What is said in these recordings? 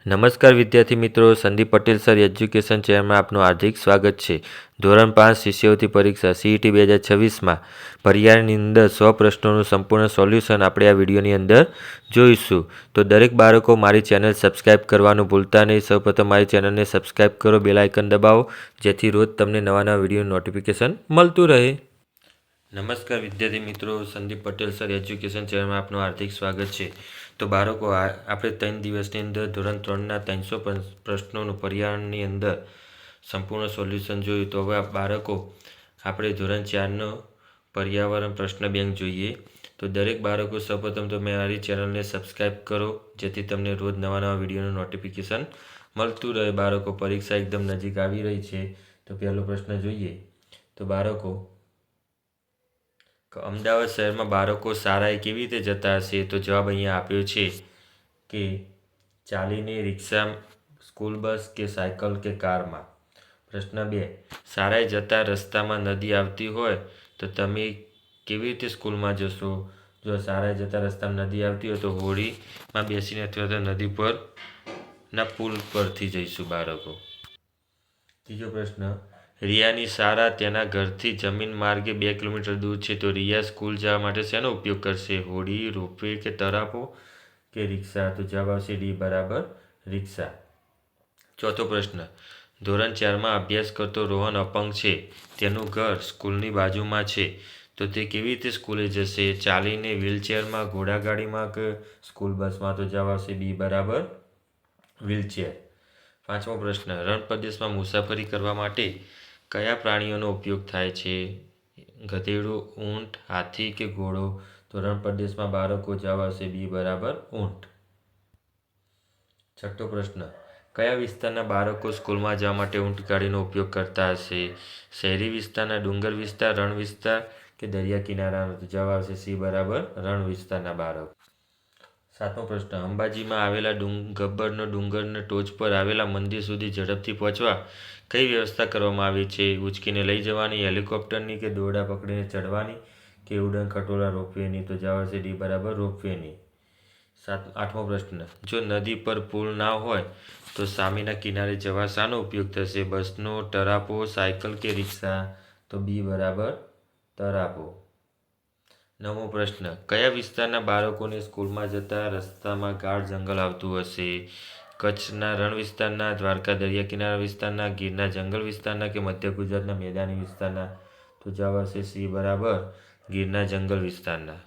નમસ્કાર વિદ્યાર્થી મિત્રો, સંદીપ પટેલ સર એજ્યુકેશન ચેનલમાં આપનું હાર્દિક સ્વાગત છે. ધોરણ 5 શિષ્યવૃત્તિ પરીક્ષા CET 2026માં પર્યાયની અંદર 100 પ્રશ્નોનું સંપૂર્ણ સોલ્યુશન આપણે આ વિડીયોની અંદર જોઈશું. તો દરેક બાળકો મારી ચેનલ સબસ્ક્રાઈબ કરવાનું ભૂલતા નહીં. સૌપ્રથમ મારી ચેનલને સબસ્ક્રાઈબ કરો, બેલ આઇકન દબાવો, જેથી રોજ તમને નવા નવા વિડીયોનું નોટિફિકેશન મળતું રહે. નમસ્કાર વિદ્યાર્થી મિત્રો, સંદીપ પટેલ સર એજ્યુકેશન ચેનલમાં આપનું હાર્દિક સ્વાગત છે. તો બાળકો, આપણે 3 દિવસની અંદર ધોરણ 3ના 300 પ્રશ્નોનું પર્યાવરણની અંદર સંપૂર્ણ સોલ્યુશન જોયું. તો હવે બાળકો, આપણે ધોરણ 4નો પર્યાવરણ પ્રશ્ન બેંક જોઈએ. તો દરેક બાળકો સૌપ્રથમ તો મારી ચેનલને સબસ્ક્રાઈબ કરો, જેથી તમને રોજ નવા નવા વિડીયોનું નોટિફિકેશન મળતું રહે. બાળકો, પરીક્ષા એકદમ નજીક આવી રહી છે. તો પહેલો પ્રશ્ન જોઈએ. તો બાળકો, અમદાવાદ શહેરમાં બાળકો શાળાએ કેવી રીતે જતા હશે? તો જવાબ અહીંયા આપ્યો છે કે ચાલીને, રિક્ષા, સ્કૂલ બસ કે સાયકલ કે કારમાં. પ્રશ્ન 2, શાળાએ જતા રસ્તામાં નદી આવતી હોય તો તમે કેવી રીતે સ્કૂલમાં જશો? જો શાળાએ જતા રસ્તામાં નદી આવતી હોય તો હોડીમાં બેસીને અથવા તો નદી પરના પુલ પરથી જઈશું બાળકો. ત્રીજો પ્રશ્ન, રિયાની શાળા તેના ઘરથી જમીન માર્ગે 2 કિલોમીટર દૂર છે. તો રિયા સ્કૂલ જવા માટે શેનો ઉપયોગ કરશે? હોડી, રોપવે કે તરાપો કે રિક્ષા? તો જવાબ આવશે ડી બરાબર, રિક્ષા. ચોથો પ્રશ્ન, ધોરણ 4માં અભ્યાસ કરતો રોહન અપંગ છે. તેનું ઘર સ્કૂલની બાજુમાં છે. તો તે કેવી રીતે સ્કૂલે જશે? ચાલીને, વ્હીલચેરમાં, ઘોડાગાડીમાં કે સ્કૂલ બસમાં? તો જવાબ આવશે બી બરાબર, વ્હીલચેર. પાંચમો પ્રશ્ન, રણ પ્રદેશમાં મુસાફરી કરવા માટે કયા પ્રાણીઓનો ઉપયોગ થાય છે? ગધેડું, ઊંટ, હાથી કે ઘોડો? તો રણ પ્રદેશમાં બાળકો જવાબ આવશે બી બરાબર, ઊંટ. છઠ્ઠો પ્રશ્ન, કયા વિસ્તારના બાળકો સ્કૂલમાં જવા માટે ઊંટગાડીનો ઉપયોગ કરતા હશે? શહેરી વિસ્તારના, ડુંગર વિસ્તાર, રણ વિસ્તાર કે દરિયા કિનારાનો? તો જવાબ આવશે સી બરાબર, રણ વિસ્તારના બાળકો. સાતમો પ્રશ્ન, અંબાજીમાં આવેલા ગબ્બરનો ડુંગરની ટોચ પર આવેલા મંદિર સુધી ઝડપથી પહોંચવા કઈ વ્યવસ્થા કરવામાં આવી છે? ઉંચકીને લઈ જવાની, હેલિકોપ્ટરની કે દોરડા પકડીને ચડવાની કે ઉડન ખટોલા રોપવેની? તો જવાબ આવશે ડી બરાબર, રોપવેની. આઠમો પ્રશ્ન, જો નદી પર પુલ ના હોય તો સામેના કિનારે જવા શાનો ઉપયોગ થશે? બસનો, તરાપો, સાયકલ કે રિક્ષા? તો બી બરાબર, તરાપો. નવમો પ્રશ્ન, કયા વિસ્તારના બાળકોને સ્કૂલમાં જતા રસ્તામાં ગાઢ જંગલ આવતું હશે? કચ્છના રણ વિસ્તારના, દ્વારકા દરિયા કિનારા વિસ્તારના, ગીરના જંગલ વિસ્તારના કે મધ્ય ગુજરાતના મેદાની વિસ્તારના? તો જવાબ આવશે સી બરાબર, ગીરના જંગલ વિસ્તારના.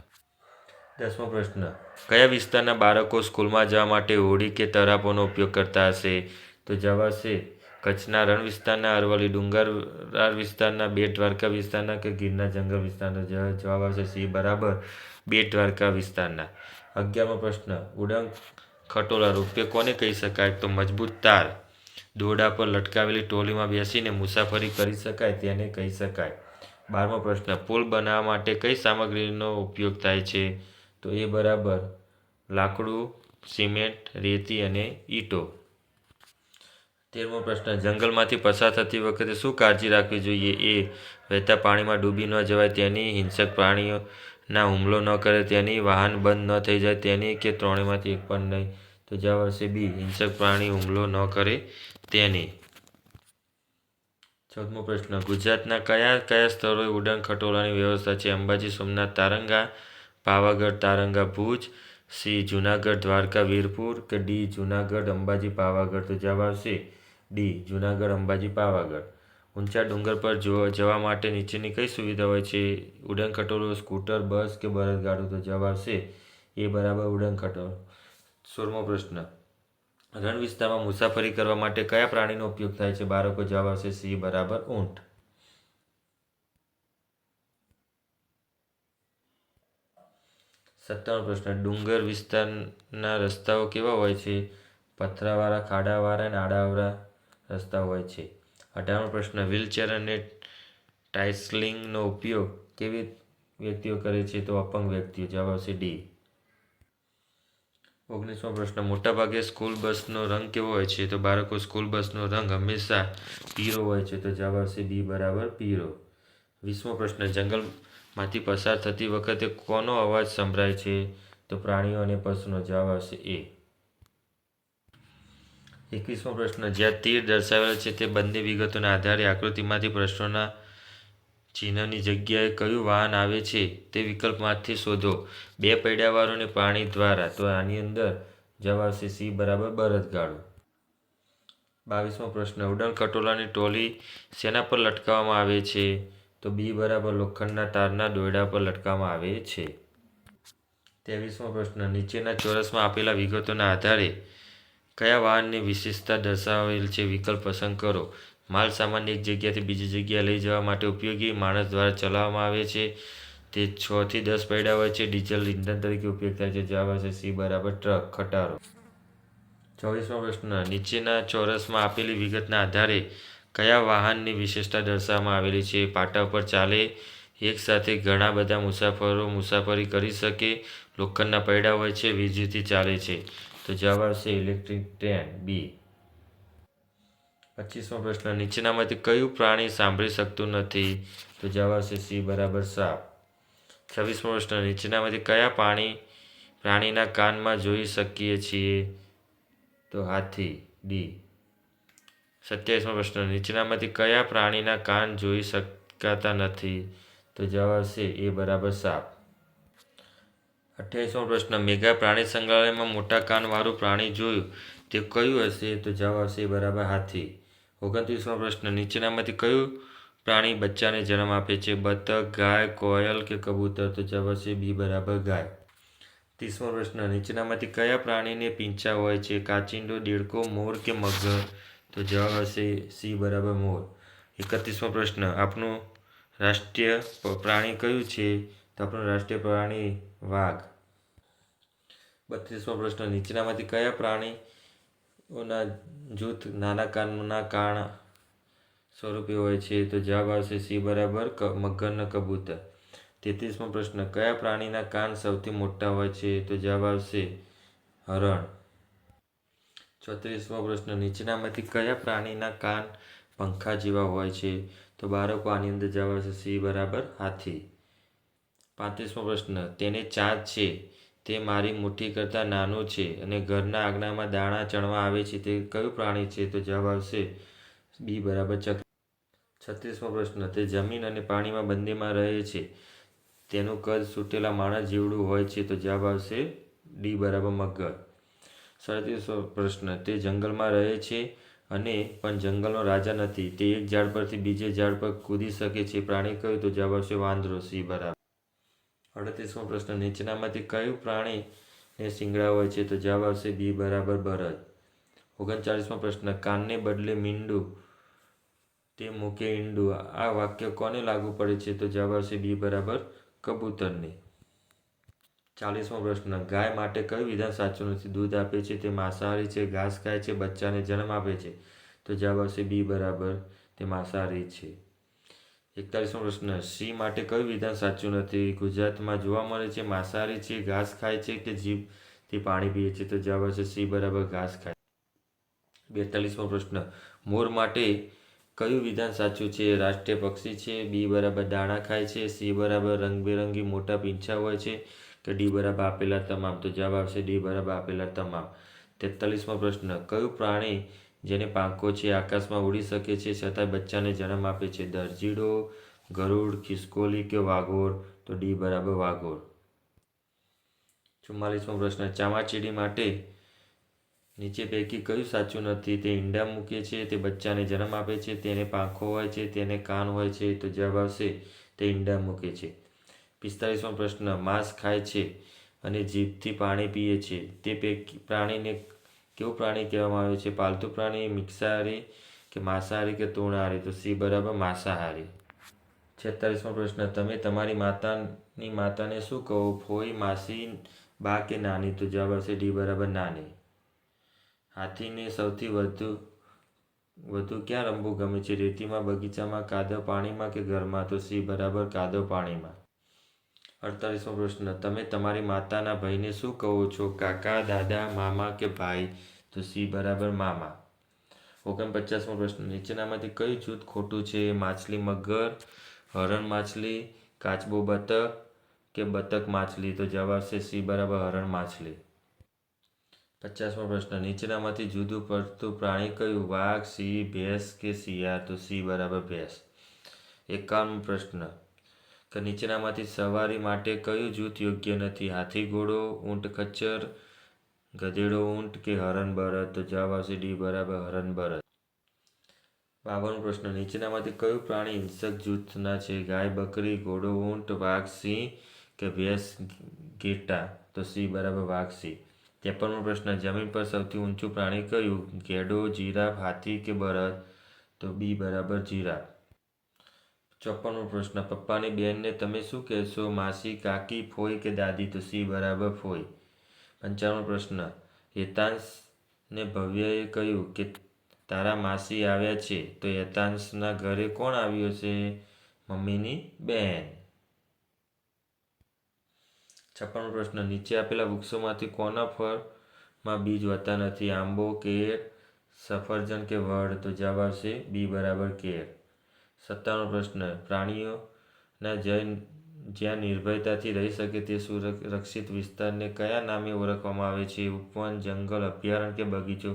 10મો પ્રશ્ન, કયા વિસ્તારના બાળકો સ્કૂલમાં જવા માટે હોડી કે તરાપોનો ઉપયોગ કરતા હશે? તો જવાબ આવશે કચ્છના રણ વિસ્તારના, અરવલ્લી ડુંગરાળ વિસ્તારના, બેટ દ્વારકા વિસ્તારના કે ગીરના જંગલ વિસ્તારના? જવાબ આવશે સી બરાબર, બેટ દ્વારકા વિસ્તારના. 11મો પ્રશ્ન, ઉડન ખટોલા રોપવે કોને કહી શકાય? તો મજબૂત તાર દોરડા પર લટકાવેલી ટ્રોલીમાં બેસીને મુસાફરી કરી શકાય તેને કહી શકાય. 12મો પ્રશ્ન, પુલ બનાવવા માટે કઈ સામગ્રીનો ઉપયોગ થાય છે? તો એ બરાબર, લાકડું, સિમેન્ટ, રેતી અને ઈંટો. 13મો પ્રશ્ન, જંગલમાંથી પસાર થતી વખતે શું કાળજી રાખવી જોઈએ? એ, વહેતા પાણીમાં ડૂબી ન જવાય તેની, હિંસક પ્રાણીઓના હુમલો ન કરે તેની, વાહન બંધ ન થઈ જાય તેની કે ત્રણેયમાંથી એક પણ નહીં? તો જવાબ આવશે બી, હિંસક પ્રાણી હુમલો ન કરે તેની. 14મો પ્રશ્ન, ગુજરાતના કયા કયા સ્થળોએ ઉડન ખટોલાની વ્યવસ્થા છે? અંબાજી, સોમનાથ, તારંગા, પાવાગઢ, તારંગા, ભુજ, સી જુનાગઢ, દ્વારકા, વીરપુર કે ડી જુનાગઢ, અંબાજી, પાવાગઢ? તો જવાબ આવશે ડી જુનાગઢ, અંબાજી, પાવાગઢ. ઊંચા ડુંગર પર જવા માટે નીચેની કઈ સુવિધા હોય છે? ઉડન ખટોલો, સ્કૂટર, બસ કે બળદગાડું? તો જવાબ આવશે એ બરાબર, ઉડન ખટોલો. 16મો પ્રશ્ન, રણ વિસ્તારમાં મુસાફરી કરવા માટે કયા પ્રાણીનો ઉપયોગ થાય છે? બાળકો, જવાબ આવશે સી બરાબર, ઊંટ. 17મો પ્રશ્ન, ડુંગર વિસ્તારના રસ્તાઓ કેવા હોય છે? પથરાવાળા, ખાડાવાળા અને આડાઅવળા રસ્તા હોય છે. 18મો પ્રશ્ન, વ્હીલચેર અને ટ્રાઇસાઇકલિંગનો ઉપયોગ કેવી વ્યક્તિઓ કરે છે? તો અપંગ વ્યક્તિઓ. જવાબ આવશે ડી. 19મો પ્રશ્ન, મોટાભાગે સ્કૂલ બસનો રંગ કેવો હોય છે? તો બાળકો, સ્કૂલ બસનો રંગ હંમેશા પીળો હોય છે. તો જવાબ આવશે બી બરાબર, પીળો. 20મો પ્રશ્ન, જંગલમાંથી પસાર થતી વખતે કોનો અવાજ સંભળાય છે? તો પ્રાણીઓ અને પશુનો. જવાબ આવશે એ. 21મો પ્રશ્ન, જ્યાં તીર દર્શાવેલ છે તે બંને વિગતોના આધારે આકૃતિમાંથી પ્રશ્નોના ચિહ્નની જગ્યાએ કયું વાહન આવે છે તે વિકલ્પમાંથી શોધો. 2 પૈડાવાળું પ્રાણી દ્વારા, તો આની અંદર જવાબ આવશે સી બરાબર બળદગાડું. 22મો પ્રશ્ન, ઉડન ખટોલાની ટોલી શેના પર લટકાવવામાં આવે છે? તો બી બરાબર લોખંડના તારના દોરડા પર લટકાવવામાં આવે છે. 23મો પ્રશ્ન, નીચેના ચોરસમાં આપેલા વિગતોના આધારે કયા વાહનની વિશેષતા દર્શાવેલ છે? વિકલ્પ પસંદ કરો. માલ સામાન એક જગ્યાથી બીજી જગ્યાએ લઈ જવા માટે ઉપયોગી, માણસ દ્વારા ચલાવવામાં આવે છે, તે 6 થી 10 પૈડા હોય છે, ડીઝલ ઇંધણ તરીકે ઉપયોગ થાય છે. જવાબ આવશે સી બરાબર ટ્રક, ખટારો. 24મો પ્રશ્ન, નીચેના ચોરસમાં આપેલી વિગતના આધારે કયા વાહનની વિશેષતા દર્શાવવામાં આવેલી છે? પાટા ઉપર ચાલે, એક સાથે ઘણા બધા મુસાફરો મુસાફરી કરી શકે, લોખંડના પૈડા હોય છે, વીજળીથી ચાલે છે. તો જવાબ આવશે ઇલેક્ટ્રિક ટ્રેન, બી. 25મો પ્રશ્ન, નીચેનામાંથી કયું પ્રાણી સાંભળી શકતું નથી? તો જવાબ આવશે સી બરાબર સાપ. 26મો પ્રશ્ન, નીચેનામાંથી કયા પ્રાણીના કાનમાં જોઈ શકીએ છીએ? તો હાથી, ડી. 27મો પ્રશ્ન, નીચેનામાંથી કયા પ્રાણીના કાન જોઈ શકાતા નથી? તો જવાબ આવશે એ બરાબર સાપ. 28મો પ્રશ્ન, મેઘા પ્રાણી સંગ્રહાલયમાં મોટા કાનવાળું પ્રાણી જોયું, તે કયું હશે? તો જવાબ આવશે એ બરાબર હાથી. 29મો પ્રશ્ન, નીચેનામાંથી કયું પ્રાણી બચ્ચાને જન્મ આપે છે? બતક, ગાય, કોયલ કે કબૂતર? તો જવાબ આવશે બી બરાબર ગાય. 30મો પ્રશ્ન, નીચેનામાંથી કયા પ્રાણીને પીંછા હોય છે? કાચિંડો, દેડકો, મોર કે મગર? તો જવાબ આવશે સી બરાબર મોર. 31મો પ્રશ્ન, આપણું રાષ્ટ્રીય પ્રાણી કયું છે? તો આપણું રાષ્ટ્રીય પ્રાણી વાઘ. 32મો પ્રશ્ન, નીચેનામાંથી કયા પ્રાણીઓના જૂથ નાના કાનના કાન સ્વરૂપે હોય છે? તો જવાબ આવશે સી બરાબર મગર અને કબૂતર. 33મો પ્રશ્ન, કયા પ્રાણીના કાન સૌથી મોટા હોય છે? તો જવાબ આવશે હરણ. 34મો પ્રશ્ન, નીચેનામાંથી કયા પ્રાણીના કાન પંખા જેવા હોય છે? તો બાળકો, આની અંદર જવાબ આવશે સી બરાબર હાથી. 35મો પ્રશ્ન, તેને ચાંચ છે, તે મારી મુઠ્ઠી કરતાં નાનું છે અને ઘરના આંગણામાં દાણા ચણવા આવે છે, તે કયું પ્રાણી છે? તો જવાબ આવશે બી બરાબર ચકલી. 36મો પ્રશ્ન, તે જમીન અને પાણીમાં બંનેમાં રહે છે, તેનું કદ સૂટેલા માણસ જેવડું હોય છે, તો જવાબ આવશે ડી બરાબર મગર. 37મો પ્રશ્ન, તે જંગલમાં રહે છે અને પણ જંગલનો રાજા નથી, તે એક ઝાડ પરથી બીજે ઝાડ પર કૂદી શકે છે, પ્રાણી કયું? તો જવાબ આવશે વાંદરો, સી બરાબર. 38મો પ્રશ્ન, નીચેનામાંથી કયું પ્રાણીને શિંગડા હોય છે? તો જવાબ આવશે બી બરાબર બળદ. 39મો પ્રશ્ન, કાનને બદલે મીંડું, તે મૂકે ઈંડું, આ વાક્ય કોને લાગુ પડે છે? તો જવાબ આવશે બી બરાબર કબૂતરને. 40મો પ્રશ્ન, ગાય માટે કયું વિધાન સાચું નથી? દૂધ આપે છે, તે માંસાહારી છે, ઘાસ ખાય છે, બચ્ચાને જન્મ આપે છે. તો જવાબ આવશે બી બરાબર, તે માંસાહારી છે. 41મો પ્રશ્ન, સિંહ માટે કયું વિધાન સાચું નથી? ગુજરાતમાં જોવા મળે છે, માંસાહારી છે, ઘાસ ખાય છે કે જીભથી પાણી પીએ છે? તો જવાબ આવશે સી બરાબર ઘાસ ખાય. 42મો પ્રશ્ન, મોર માટે કયું વિધાન સાચું છે? રાષ્ટ્રીય પક્ષી છે, બી બરાબર દાણા ખાય છે, સી બરાબર રંગબેરંગી મોટા પીંછા હોય છે કે ડી બરાબર આપેલા તમામ? તો જવાબ આવશે ડી બરાબર આપેલા તમામ. 43મો પ્રશ્ન, કયું પ્રાણી જેને પાંખો છે, આકાશમાં ઉડી શકે છે છતાં બચ્ચાને જન્મ આપે છે? દરજીડો, ગરુડ, ખિસકોલી કે વાઘોર? તો ડી બરાબર વાઘોર. 44મો પ્રશ્ન, ચામાચીડી માટે નીચે પૈકી કયું સાચું નથી? તે ઈંડા મૂકે છે, તે બચ્ચાને જન્મ આપે છે, તેને પાંખો હોય છે, તેને કાન હોય છે? તો જવાબ આવશે તે ઈંડા મૂકે છે. 45મો પ્રશ્ન, માંસ ખાય છે અને જીભથી પાણી પીએ છે, તે પૈકી પ્રાણીને કેવું પ્રાણી કહેવામાં આવે છે? પાલતુ પ્રાણી, મિક્સાહારી કે માંસાહારી કે તૃણાહારી? તો સી બરાબર માંસાહારી. 46મો પ્રશ્ન, તમે તમારી માતાને શું કહો? ફોઈ, માસી, બા કે નાની? તો જવાબ આવશે ડી બરાબર નાની. હાથીને સૌથી વધુ ક્યાં રમવું ગમે છે? રેતીમાં, બગીચામાં, કાદવ પાણીમાં કે ઘરમાં? તો સી બરાબર કાદવ પાણીમાં. 48મો પ્રશ્ન, તમે તમારી માતાના ભાઈને શું કહો છો? કાકા, દાદા, મામા કે ભાઈ? તો સી બરાબર મામા. 49મો પ્રશ્ન, નીચેનામાંથી કયું જૂથ ખોટું છે? માછલી મગર, હરણ માછલી, કાચબો બતક કે બતક માછલી? તો જવાબ આવશે સી બરાબર હરણ માછલી. 50મો પ્રશ્ન, નીચેનામાંથી જુદું પડતું પ્રાણી કયું? વાઘ, સિંહ, ભેંસ કે શિયાળ? તો સી બરાબર ભેંસ. 51મો પ્રશ્ન, કે નીચેનામાંથી સવારી માટે કયું જૂથ યોગ્ય નથી? હાથી ઘોડો, ઊંટ ખચ્ચર, ગધેડો ઊંટ કે હરણ બળદ? તો જવાબ આવશે ડી બરાબર હરણ બળદ. 52મો પ્રશ્ન, નીચેનામાંથી કયું પ્રાણી હિંસક જૂથના છે? ગાય બકરી, ઘોડો ઊંટ, વાઘ સિંહ કે ભેંસ ઘેટા? તો સી બરાબર વાઘ સિંહ. 53મો પ્રશ્ન, જમીન પર સૌથી ઊંચું પ્રાણી કયું? ઘેડો, જીરાફ, હાથી કે બળદ? તો બી બરાબર જીરાફ. 54મો પ્રશ્ન, પપ્પાની બહેનને તમે શું કહેશો? માસી, કાકી, ફોઈ કે દાદી? તો સી બરાબર ફોઈ. 55મો પ્રશ્ન, હેતાંશને ભવ્યએ કહ્યું કે તારા માસી આવ્યા છે, તો હેતાંશના ઘરે કોણ આવ્યો છે? મમ્મીની બહેન. 56મો પ્રશ્ન, નીચે આપેલા વૃક્ષોમાંથી કોના ફળમાં બીજ હોતા નથી? આંબો, કેળ, સફરજન કે વડ? તો જવાબ આવશે બી બરાબર કેળ. 57મો પ્રશ્ન, પ્રાણીઓના જ્યાં નિર્ભયતાથી રહી શકે તે સુરક્ષિત વિસ્તારને કયા નામે ઓળખવામાં આવે છે? ઉપવન, જંગલ, અભયારણ્ય કે બગીચો?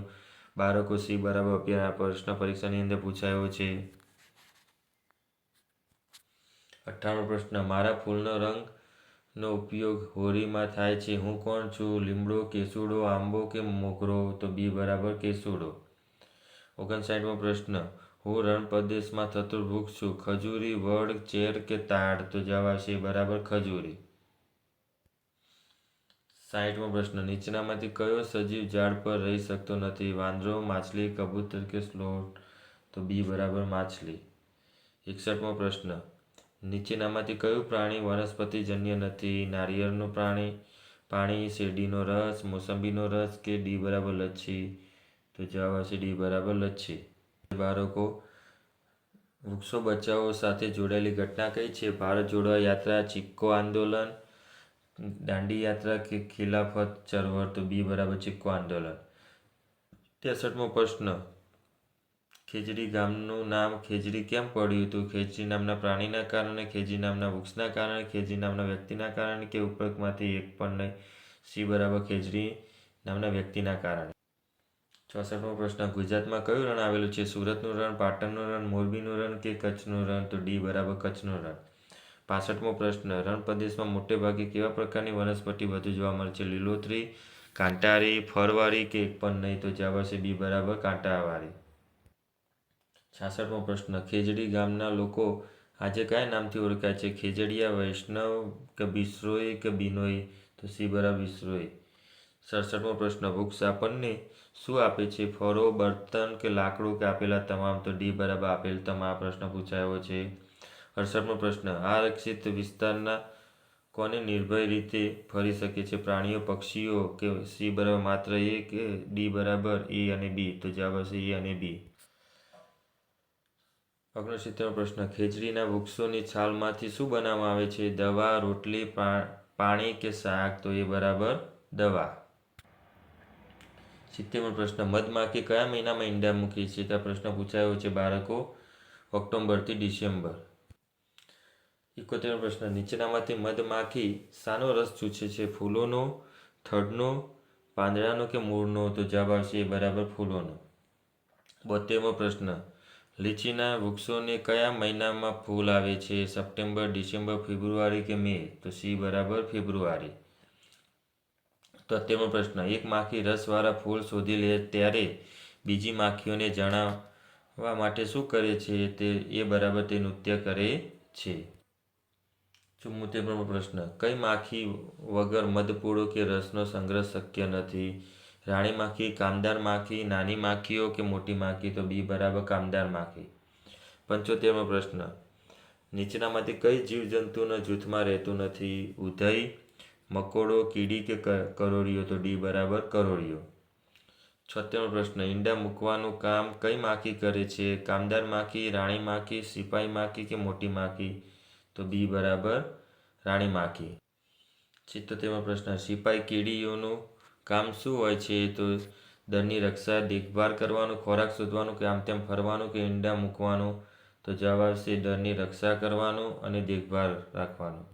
બાળકો સી બરાબર અભયારણ્ય. આ પ્રશ્ન પરીક્ષાની અંદર પૂછાયો છે. 58મો પ્રશ્ન, મારા ફૂલનો રંગનો ઉપયોગ હોળીમાં થાય છે, હું કોણ છું? લીમડો, કેસુડો, આંબો કે મોગરો? તો બી બરાબર કેસુડો. 59મો પ્રશ્ન, હું રણપ્રદેશમાં થતું વૃક્ષ છું, ખજૂરી, વડ, ચેર કે તાડ? તો જવાબ આવશે બરાબર ખજૂરી. 60મો પ્રશ્ન, નીચેનામાંથી કયો સજીવ ઝાડ પર રહી શકતો નથી? વાંદરો, માછલી, કબૂતર કે સ્લોથ? તો બી બરાબર માછલી. 61મો પ્રશ્ન, નીચેનામાંથી કયું પ્રાણી વનસ્પતિજન્ય નથી? નારિયેળનું પાણી, શેરડીનો રસ, મોસંબીનો રસ કે ડી બરાબર લચ્છી? તો જવાબ આવશે ડી બરાબર લચ્છી. બાળકો, વૃક્ષો બચાવો સાથે જોડાયેલી ઘટના કઈ છે? ભારત જોડો યાત્રા, ચિપકો આંદોલન, દાંડી યાત્રા કે ખિલાફત ચળવળ? તો બી બરાબર ચિપકો આંદોલન. 63મો પ્રશ્ન, ખેજડી ગામનું નામ ખેજડી કેમ પડ્યું? તો ખેજડી નામના પ્રાણીના કારણે, ખેજડી નામના વૃક્ષના કારણે, ખેજડી નામના વ્યક્તિના કારણે કે ઉપરોક્તમાંથી એક પણ નહીં? સી બરાબર ખેજડી નામના વ્યક્તિના કારણે. 64મો પ્રશ્ન, ગુજરાતમાં કયું રણ આવેલું છે? સુરતનું રણ, પાટણનું રણ, મોરબીનું રણ કે કચ્છનું રણ? તો ડી બરાબર કચ્છનું રણ. 65મો પ્રશ્ન, રણ પ્રદેશમાં મોટે ભાગે કેવા પ્રકારની વનસ્પતિ વધુ જોવા મળે છે? લીલોતરી, કાંટાળી, ફળવાળી કે એક પણ નહીં? તો જવાબ આવશે બી બરાબર કાંટાવાળી. 66મો પ્રશ્ન, ખેજડી ગામના લોકો આજે કયા નામથી ઓળખાય છે? ખેજડિયા, વૈષ્ણવ કે બિશ્નોઈ કે બિનોઈ? તો સી બરાબર બિશ્નોઈ. 67મો પ્રશ્ન, વૃક્ષ આપણને શું આપે છે? ફળો, બળતણ કે લાકડું કે આપેલા તમામ? તો ડી બરાબર આપેલ તમામ. પ્રશ્ન પૂછાયો છે. 68મો પ્રશ્ન, આરક્ષિત વિસ્તારના કોને નિર્ભય રીતે ફરી શકે છે? પ્રાણીઓ, પક્ષીઓ કે સી બરાબર માત્ર એ કે ડી બરાબર એ અને બી? તો જવાબ આવશે એ અને બી. 69મો પ્રશ્ન, ખેજડીના વૃક્ષોની છાલમાંથી શું બનાવવામાં આવે છે? દવા, રોટલી, પાણી કે શાક? તો એ બરાબર દવા. 70મો પ્રશ્ન, મધમાખી કયા મહિનામાં ઈંડા મૂકે છે? તો આ પ્રશ્ન પૂછાયો છે બાળકો, ઓક્ટોબરથી ડિસેમ્બર. 71મો પ્રશ્ન, નીચેનામાંથી મધમાખી શાનો રસ ચૂસે છે? ફૂલોનો, થડનો, પાંદડાનો કે મૂળનો? તો જવાબ આવશે એ બરાબર ફૂલોનો. 72મો પ્રશ્ન, લીચીના વૃક્ષોને કયા મહિનામાં ફૂલ આવે છે? સપ્ટેમ્બર, ડિસેમ્બર, ફેબ્રુઆરી કે મે? તો સી બરાબર ફેબ્રુઆરી. 73મો પ્રશ્ન, એક માખી રસવાળા ફૂલ શોધી લે ત્યારે બીજી માખીઓને જણાવવા માટે શું કરે છે? તે એ બરાબર તે નૃત્ય કરે છે. 74મો પ્રશ્ન, કઈ માખી વગર મધપૂડો કે રસનો સંગ્રહ શક્ય નથી? રાણી માખી, કામદાર માખી, નાની માખીઓ કે મોટી માખી? તો બી બરાબર કામદાર માખી. 75મો પ્રશ્ન, નીચેનામાંથી કઈ જીવજંતુના જૂથમાં રહેતું નથી? ઉધઈ, મકોડો, કીડી કે કરોળીઓ? તો ડી બરાબર કરોળીઓ. 76મો પ્રશ્ન, ઈંડા મૂકવાનું કામ કઈ માખી કરે છે? કામદાર માખી, રાણી માખી, સિપાઈ માખી કે મોટી માખી? તો બી બરાબર રાણી માખી. 77મો પ્રશ્ન, સિપાઈ કીડીઓનું કામ શું હોય છે? તો દળની રક્ષા, દેખભાળ કરવાનું, ખોરાક શોધવાનું કે આમ તેમ ફરવાનું કે ઈંડા મૂકવાનું? તો જવાબ આવશે દળની રક્ષા કરવાનું અને દેખભાળ રાખવાનું.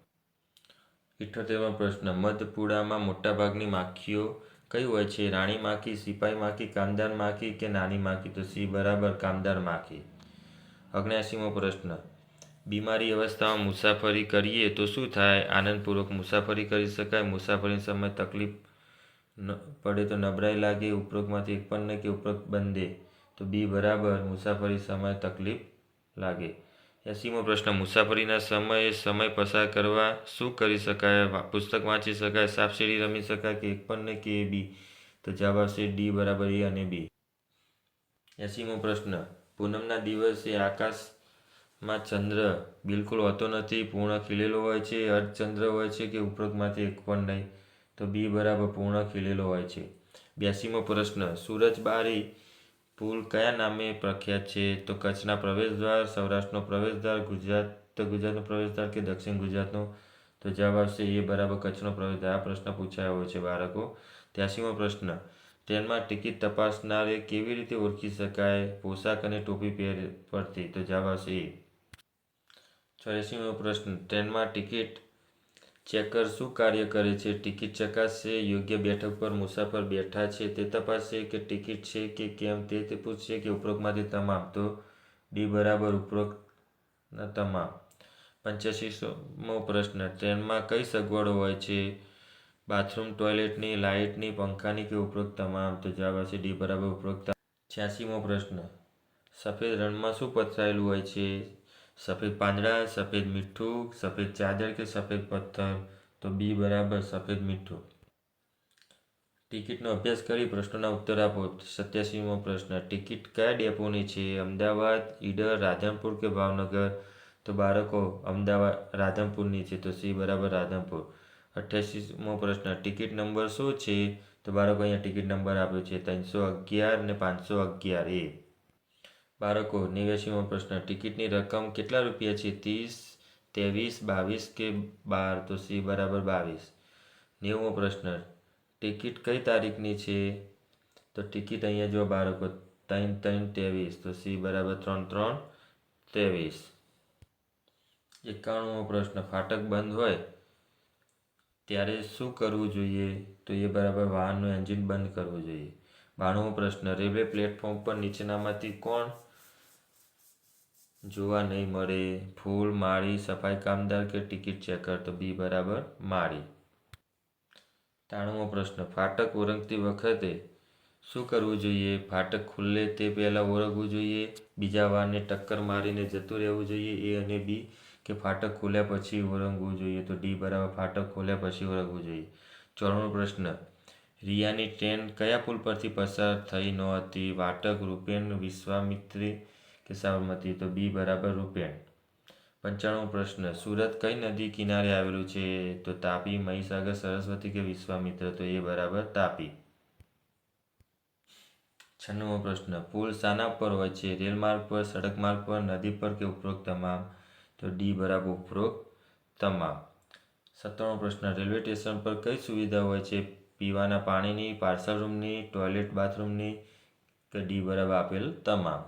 78મો પ્રશ્ન, મધપૂડામાં મોટાભાગની માખીઓ કયું હોય છે? રાણી માખી, સિપાઈ માખી, કામદાર માખી કે નાની માખી? તો સી બરાબર કામદાર માખી. 79મો પ્રશ્ન, બીમારી અવસ્થામાં મુસાફરી કરીએ તો શું થાય? આનંદપૂર્વક મુસાફરી કરી શકાય, મુસાફરી સમયે તકલીફ પડે તો નબળાઈ લાગે, ઉપરોક્તમાંથી એક પણ નહીં કે ઉપરોક્ત બંને? તો બી બરાબર મુસાફરી સમયે તકલીફ લાગે. 80મો પ્રશ્ન, મુસાફરીના સમયે સમય પસાર કરવા શું કરી શકાય? પુસ્તક વાંચી શકાય, સાપ સીડી રમી શકાય કે એક પણ નહીં કે એ બી? તો જવાબ આવશે ડી બરાબર એ અને બી. 80મો પ્રશ્ન, પૂનમના દિવસે આકાશમાં ચંદ્ર બિલકુલ હોતો નથી, પૂર્ણ ખીલેલો હોય છે, અર્ધચંદ્ર હોય છે કે ઉપરોક્તમાંથી એક પણ નહીં? તો બી બરાબર પૂર્ણ ખીલેલો હોય છે. 82મો પ્રશ્ન, સુરજબારી પુલ કયા નામે પ્રખ્યાત છે? તો કચ્છના પ્રવેશદ્વાર, સૌરાષ્ટ્રનો પ્રવેશદ્વાર, ગુજરાતનો પ્રવેશદ્વાર કે દક્ષિણ ગુજરાતનો? તો જવાબ આવશે એ બરાબર કચ્છનો પ્રવેશદ્વાર. આ પ્રશ્ન પૂછાયો છે બાળકો. 83મો પ્રશ્ન, ટ્રેનમાં ટિકિટ તપાસનારે કેવી રીતે ઓળખી શકાય? પોશાક અને ટોપી પરથી? તો જવાબ આવશે એ. 84મો પ્રશ્ન, ટ્રેનમાં ટિકિટ ચેકર શું કાર્ય કરે છે? ટિકિટ ચકાસશે, યોગ્ય બેઠક પર મુસાફર બેઠા છે તે તપાસશે, કે ટિકિટ છે કે કેમ તે પૂછશે, કે ઉપરોક્તમાંથી તમામ? તો ડી બરાબર ઉપરોક્તના તમામ. 85મો પ્રશ્ન, ટ્રેનમાં કઈ સગવડો હોય છે? બાથરૂમ, ટોયલેટની, લાઇટની, પંખાની કે ઉપરોક્ત તમામ? તો જવાબ આવશે ડી બરાબર ઉપરોક્ત. 86મો પ્રશ્ન, સફેદ રણમાં શું પથરાયેલું હોય છે? સફેદ પાંદડા, સફેદ મીઠું, સફેદ ચાદર કે સફેદ પથ્થર? તો બી બરાબર સફેદ મીઠું. ટિકિટનો અભ્યાસ કરી પ્રશ્નોના ઉત્તર આપો. 87મો પ્રશ્ન, ટિકિટ કયા ડેપોની છે? અમદાવાદ, ઈડર, રાધનપુર કે ભાવનગર? તો બાળકો અમદાવાદ રાધનપુરની છે. તો સી બરાબર રાધનપુર. 88મો પ્રશ્ન, ટિકિટ નંબર શું છે? તો બાળકો અહીંયા ટિકિટ નંબર આપ્યો છે 311 ને 511 એ. બાળકો 89મો પ્રશ્ન, ટિકિટની રકમ કેટલા રૂપિયા છે? 30, 23, 22 કે 12? તો સી બરાબર 22. 90મો પ્રશ્ન, ટિકિટ કઈ તારીખની છે? તો ટિકિટ અહીંયા જો બાળકો 3/3/23. તો સી બરાબર 3/3/23. 91મો પ્રશ્ન, ફાટક બંધ હોય ત્યારે શું કરવું જોઈએ? તો એ બરાબર વાહનનું એન્જિન બંધ કરવું જોઈએ. 92મો પ્રશ્ન, રેલવે પ્લેટફોર્મ પર નીચેનામાંથી કોણ જોવા નહીં મળે? ફૂલ, માળી, સફાઈ કામદાર કે ટિકિટ ચેકર? તો બી બરાબર માળી. 93મો પ્રશ્ન, ફાટક ઓળંગતી વખતે શું કરવું જોઈએ? ફાટક ખુલે તે પહેલાં ઓળંગવું જોઈએ, બીજા વાહનને ટક્કર મારીને જતું રહેવું જોઈએ, એ અને બી? કે ફાટક ખોલ્યા પછી ઓળંગવું જોઈએ? તો ડી બરાબર ફાટક ખોલ્યા પછી ઓળંગવું જોઈએ. 94મો પ્રશ્ન, રિયાની ટ્રેન કયા પુલ પરથી પસાર થઈ નહોતી? વાટક, રૂપેણ, વિશ્વામિત્રી કે સાબરમતી? તો બી બરાબર રૂપેણ. 95મો પ્રશ્ન, સુરત કઈ નદી કિનારે આવેલું છે? તો તાપી, મહીસાગર, સરસ્વતી કે વિશ્વામિત્ર? તો એ બરાબર તાપી. 96મો પ્રશ્ન, પુલ શાના પર હોય છે? રેલમાર્ગ પર, સડક માર્ગ પર, નદી પર કે ઉપરોક્ત તમામ? તો ડી બરાબર ઉપરોક્ત તમામ. 97મો પ્રશ્ન, રેલવે સ્ટેશન પર કઈ સુવિધા હોય છે? પીવાના પાણીની, પાર્સલ રૂમની, ટોયલેટ બાથરૂમની કે ડી બરાબર આપેલ તમામ?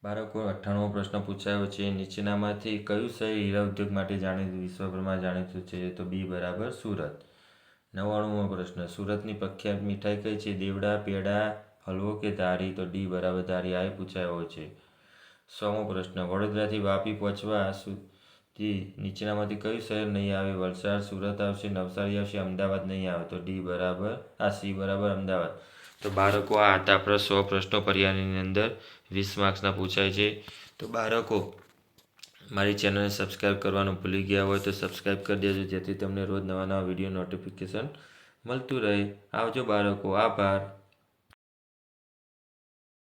બાળકો 98મો પ્રશ્ન પૂછાયો છે, નીચેનામાંથી કયું શહેર હીરા ઉદ્યોગ માટે જાણીતું વિશ્વભરમાં જાણીતું છે? તો બી બરાબર સુરત. 99મો પ્રશ્ન, સુરતની પ્રખ્યાત મીઠાઈ કઈ છે? દેવડા, પેડા, હલવો કે ધારી? તો ડી બરાબર ધારી. આ પૂછાયો છે. 100મો પ્રશ્ન, વડોદરાથી વાપી પહોંચવા સુધી નીચેનામાંથી કયું શહેર નહીં આવે? વલસાડ, સુરત આવશે, નવસારી આવશે, અમદાવાદ નહીં આવે? તો ડી બરાબર સી બરાબર અમદાવાદ. તો બાળકો આ હતા આપણા 100 પ્રશ્નો પર્યાયની અંદર 20 માર્ક્સના પૂછાય છે. તો બાળકો મારી ચેનલને સબસ્ક્રાઈબ કરવાનું ભૂલી ગયા હોય તો સબસ્ક્રાઈબ કરી દેજો, જેથી તમને રોજ નવા વિડીયો નોટિફિકેશન મળતું રહે. આવજો બાળકો. આભાર.